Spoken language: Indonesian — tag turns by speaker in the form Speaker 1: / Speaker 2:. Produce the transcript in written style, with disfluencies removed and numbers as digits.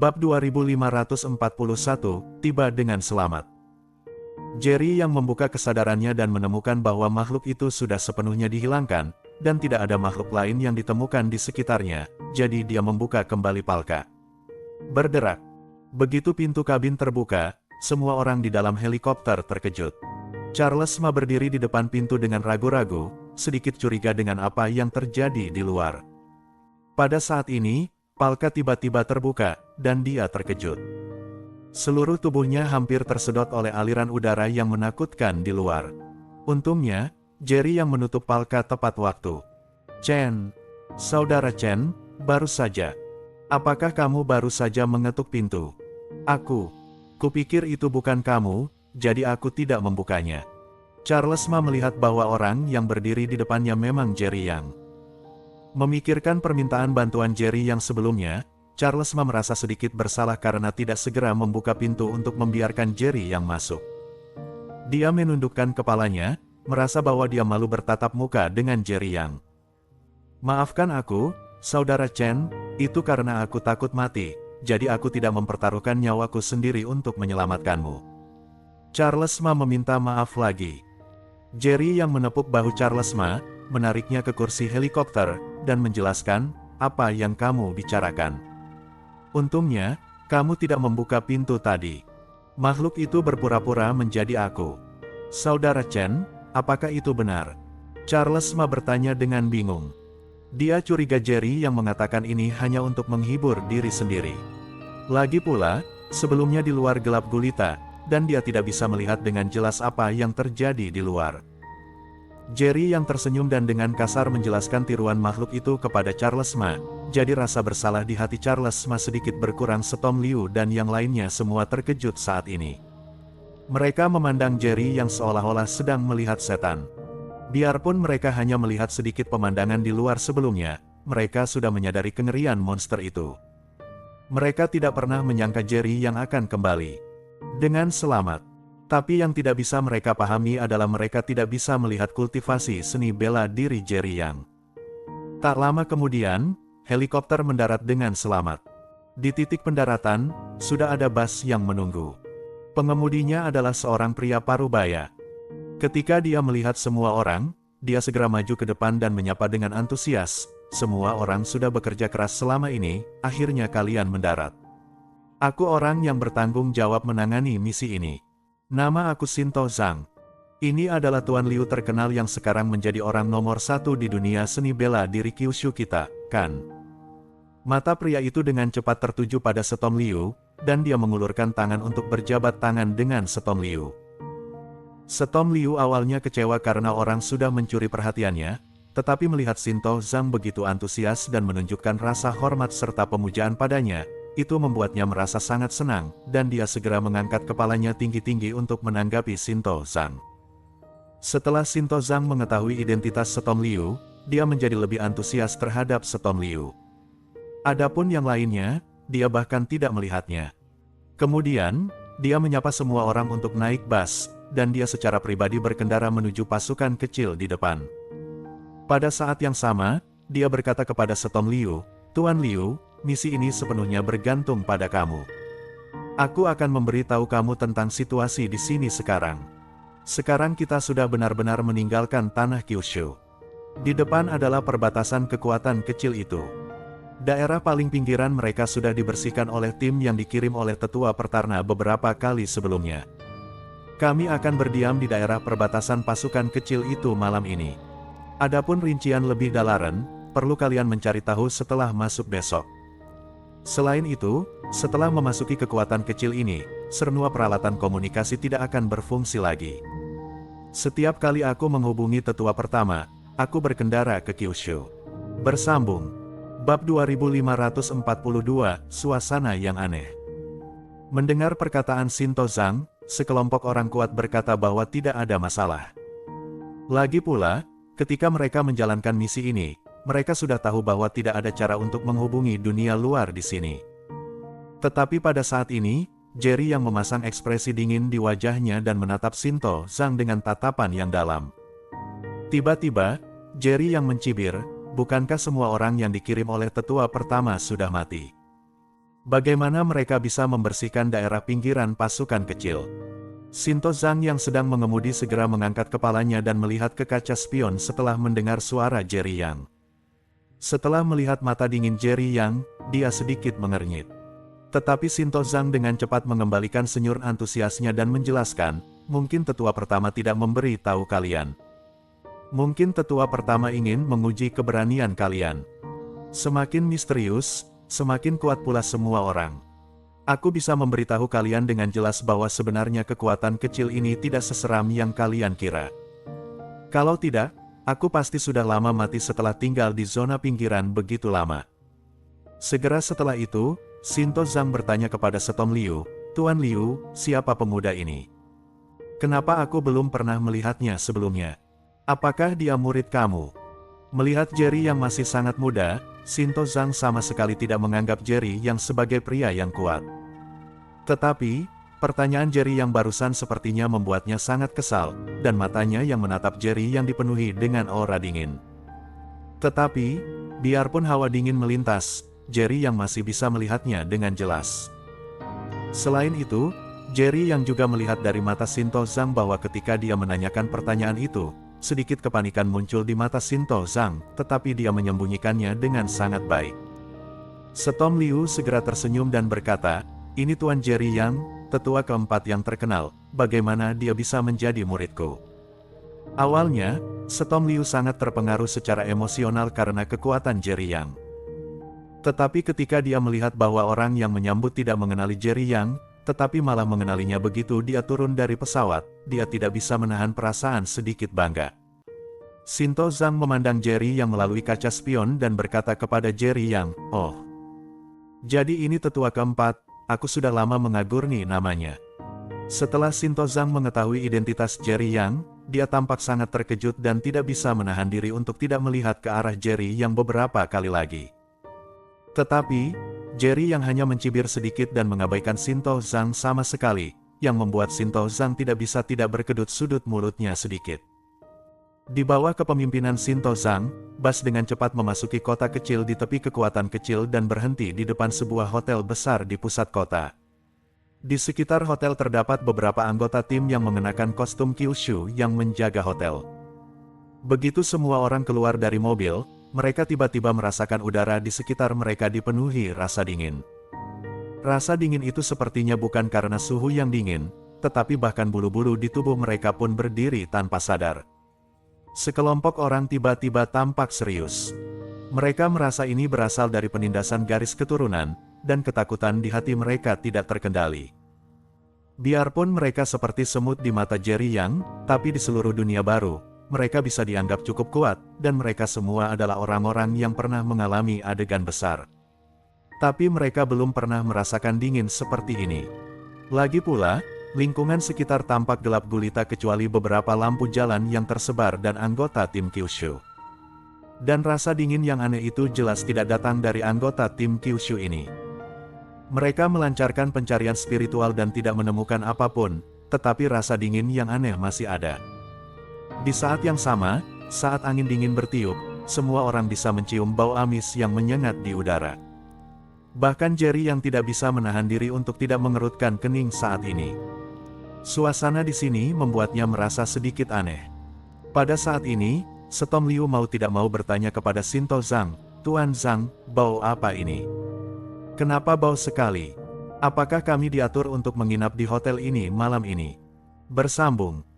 Speaker 1: Bab 2541, tiba dengan selamat. Jerry yang membuka kesadarannya dan menemukan bahwa makhluk itu sudah sepenuhnya dihilangkan, dan tidak ada makhluk lain yang ditemukan di sekitarnya, jadi dia membuka kembali Palka. Berderak. Begitu pintu kabin terbuka, semua orang di dalam helikopter terkejut. Charles Ma berdiri di depan pintu dengan ragu-ragu, sedikit curiga dengan apa yang terjadi di luar. Pada saat ini, Palka tiba-tiba terbuka, dan dia terkejut. Seluruh tubuhnya hampir tersedot oleh aliran udara yang menakutkan di luar. Untungnya, Jerry yang menutup Palka tepat waktu. "Chen, saudara Chen, baru saja. Apakah kamu baru saja mengetuk pintu?" Kupikir itu bukan kamu, jadi aku tidak membukanya." Charles Ma melihat bahwa orang yang berdiri di depannya memang Jerry Yang. Memikirkan permintaan bantuan Jerry yang sebelumnya, Charles Ma merasa sedikit bersalah karena tidak segera membuka pintu untuk membiarkan Jerry yang masuk. Dia menundukkan kepalanya, merasa bahwa dia malu bertatap muka dengan Jerry Yang. "Maafkan aku, saudara Chen, itu karena aku takut mati, jadi aku tidak mempertaruhkan nyawaku sendiri untuk menyelamatkanmu." Charles Ma meminta maaf lagi. Jerry yang menepuk bahu Charles Ma, menariknya ke kursi helikopter, dan menjelaskan, "Apa yang kamu bicarakan? Untungnya, kamu tidak membuka pintu tadi. Makhluk itu berpura-pura menjadi aku." "Saudara Chen, apakah itu benar?" Charles Ma bertanya dengan bingung. Dia curiga Jerry yang mengatakan ini hanya untuk menghibur diri sendiri. Lagi pula, sebelumnya di luar gelap gulita, dan dia tidak bisa melihat dengan jelas apa yang terjadi di luar. Jerry yang tersenyum dan dengan kasar menjelaskan tiruan makhluk itu kepada Charles Ma, jadi rasa bersalah di hati Charles Ma sedikit berkurang. Tom Liu dan yang lainnya semua terkejut saat ini. Mereka memandang Jerry yang seolah-olah sedang melihat setan. Biarpun mereka hanya melihat sedikit pemandangan di luar sebelumnya, mereka sudah menyadari kengerian monster itu. Mereka tidak pernah menyangka Jerry yang akan kembali dengan selamat. Tapi yang tidak bisa mereka pahami adalah mereka tidak bisa melihat kultivasi seni bela diri Jerry Yang. Tak lama kemudian, helikopter mendarat dengan selamat. Di titik pendaratan, sudah ada bus yang menunggu. Pengemudinya adalah seorang pria parubaya. Ketika dia melihat semua orang, dia segera maju ke depan dan menyapa dengan antusias, "Semua orang sudah bekerja keras selama ini, akhirnya kalian mendarat. Aku orang yang bertanggung jawab menangani misi ini. Nama aku Sinto Zhang. Ini adalah Tuan Liu terkenal yang sekarang menjadi orang nomor 1 di dunia seni bela diri Kyushu kita, kan?" Mata pria itu dengan cepat tertuju pada Tom Liu, dan dia mengulurkan tangan untuk berjabat tangan dengan Tom Liu. Tom Liu awalnya kecewa karena orang sudah mencuri perhatiannya, tetapi melihat Sinto Zhang begitu antusias dan menunjukkan rasa hormat serta pemujaan padanya, itu membuatnya merasa sangat senang, dan dia segera mengangkat kepalanya tinggi-tinggi untuk menanggapi Sinto Zhang. Setelah Sinto Zhang mengetahui identitas Tom Liu, dia menjadi lebih antusias terhadap Tom Liu. Adapun yang lainnya, dia bahkan tidak melihatnya. Kemudian, dia menyapa semua orang untuk naik bus, dan dia secara pribadi berkendara menuju pasukan kecil di depan. Pada saat yang sama, dia berkata kepada Tom Liu, "Tuan Liu, misi ini sepenuhnya bergantung pada kamu. Aku akan memberitahu kamu tentang situasi di sini sekarang. Sekarang kita sudah benar-benar meninggalkan tanah Kyushu. Di depan adalah perbatasan kekuatan kecil itu. Daerah paling pinggiran mereka sudah dibersihkan oleh tim yang dikirim oleh tetua Pertarna beberapa kali sebelumnya. Kami akan berdiam di daerah perbatasan pasukan kecil itu malam ini. Adapun rincian lebih dalaran, perlu kalian mencari tahu setelah masuk besok. Selain itu, setelah memasuki kekuatan kecil ini, semua peralatan komunikasi tidak akan berfungsi lagi. Setiap kali aku menghubungi tetua pertama, aku berkendara ke Kyushu." Bersambung. Bab 2542, Suasana yang aneh. Mendengar perkataan Sinto Zhang, sekelompok orang kuat berkata bahwa tidak ada masalah. Lagi pula, ketika mereka menjalankan misi ini, mereka sudah tahu bahwa tidak ada cara untuk menghubungi dunia luar di sini. Tetapi pada saat ini, Jerry yang memasang ekspresi dingin di wajahnya dan menatap Sinto Zhang dengan tatapan yang dalam. Tiba-tiba, Jerry yang mencibir, "Bukankah semua orang yang dikirim oleh tetua pertama sudah mati?" Bagaimana mereka bisa membersihkan daerah pinggiran pasukan kecil? Shinto Zhang yang sedang mengemudi segera mengangkat kepalanya dan melihat ke kaca spion setelah mendengar suara Jerry Yang. Setelah melihat mata dingin Jerry Yang, dia sedikit mengernyit. Tetapi Shinto Zhang dengan cepat mengembalikan senyum antusiasnya dan menjelaskan, mungkin tetua pertama tidak memberi tahu kalian. Mungkin tetua pertama ingin menguji keberanian kalian. Semakin misterius, semakin kuat pula semua orang. Aku bisa memberitahu kalian dengan jelas bahwa sebenarnya kekuatan kecil ini tidak seseram yang kalian kira. Kalau tidak, aku pasti sudah lama mati setelah tinggal di zona pinggiran begitu lama. Segera setelah itu, Shinto Zhang bertanya kepada Setom Liu, Tuan Liu, siapa pemuda ini? Kenapa aku belum pernah melihatnya sebelumnya? Apakah dia murid kamu? Melihat Jerry yang masih sangat muda, Shinto Zhang sama sekali tidak menganggap Jerry yang sebagai pria yang kuat. Tetapi, pertanyaan Jerry yang barusan sepertinya membuatnya sangat kesal, dan matanya yang menatap Jerry yang dipenuhi dengan aura dingin. Tetapi, biarpun hawa dingin melintas, Jerry yang masih bisa melihatnya dengan jelas. Selain itu, Jerry yang juga melihat dari mata Shinto Zhang bahwa ketika dia menanyakan pertanyaan itu, sedikit kepanikan muncul di mata Shinto Zhang, tetapi dia menyembunyikannya dengan sangat baik. Setom Liu segera tersenyum dan berkata, ini Tuan Jerry Yang, tetua keempat yang terkenal, bagaimana dia bisa menjadi muridku? Awalnya, Setom Liu sangat terpengaruh secara emosional karena kekuatan Jerry Yang. Tetapi ketika dia melihat bahwa orang yang menyambut tidak mengenali Jerry Yang, tetapi malah mengenalinya begitu dia turun dari pesawat, dia tidak bisa menahan perasaan sedikit bangga. Shinto Zhang memandang Jerry Yang melalui kaca spion dan berkata kepada Jerry Yang, oh. Jadi ini tetua keempat, aku sudah lama mengagurni namanya. Setelah Shinto Zhang mengetahui identitas Jerry Yang, dia tampak sangat terkejut dan tidak bisa menahan diri untuk tidak melihat ke arah Jerry Yang beberapa kali lagi. Tetapi, Jerry yang hanya mencibir sedikit dan mengabaikan Shinto Zhang sama sekali, yang membuat Shinto Zhang tidak bisa tidak berkedut sudut mulutnya sedikit. Di bawah kepemimpinan Shinto Zhang, bus dengan cepat memasuki kota kecil di tepi kekuatan kecil dan berhenti di depan sebuah hotel besar di pusat kota. Di sekitar hotel terdapat beberapa anggota tim yang mengenakan kostum Kyushu yang menjaga hotel. Begitu semua orang keluar dari mobil, mereka tiba-tiba merasakan udara di sekitar mereka dipenuhi rasa dingin. Rasa dingin itu sepertinya bukan karena suhu yang dingin, tetapi bahkan bulu-bulu di tubuh mereka pun berdiri tanpa sadar. Sekelompok orang tiba-tiba tampak serius. Mereka merasa ini berasal dari penindasan garis keturunan, dan ketakutan di hati mereka tidak terkendali. Biarpun mereka seperti semut di mata Jerry Yang, tapi di seluruh dunia baru, mereka bisa dianggap cukup kuat, dan mereka semua adalah orang-orang yang pernah mengalami adegan besar. Tapi mereka belum pernah merasakan dingin seperti ini. Lagi pula, lingkungan sekitar tampak gelap gulita kecuali beberapa lampu jalan yang tersebar dan anggota tim Kyushu. Dan rasa dingin yang aneh itu jelas tidak datang dari anggota tim Kyushu ini. Mereka melancarkan pencarian spiritual dan tidak menemukan apapun, tetapi rasa dingin yang aneh masih ada. Di saat yang sama, saat angin dingin bertiup, semua orang bisa mencium bau amis yang menyengat di udara. Bahkan Jerry yang tidak bisa menahan diri untuk tidak mengerutkan kening saat ini. Suasana di sini membuatnya merasa sedikit aneh. Pada saat ini, Setom Liu mau tidak mau bertanya kepada Shinto Zhang, Tuan Zhang, bau apa ini? Kenapa bau sekali? Apakah kami diatur untuk menginap di hotel ini malam ini? Bersambung.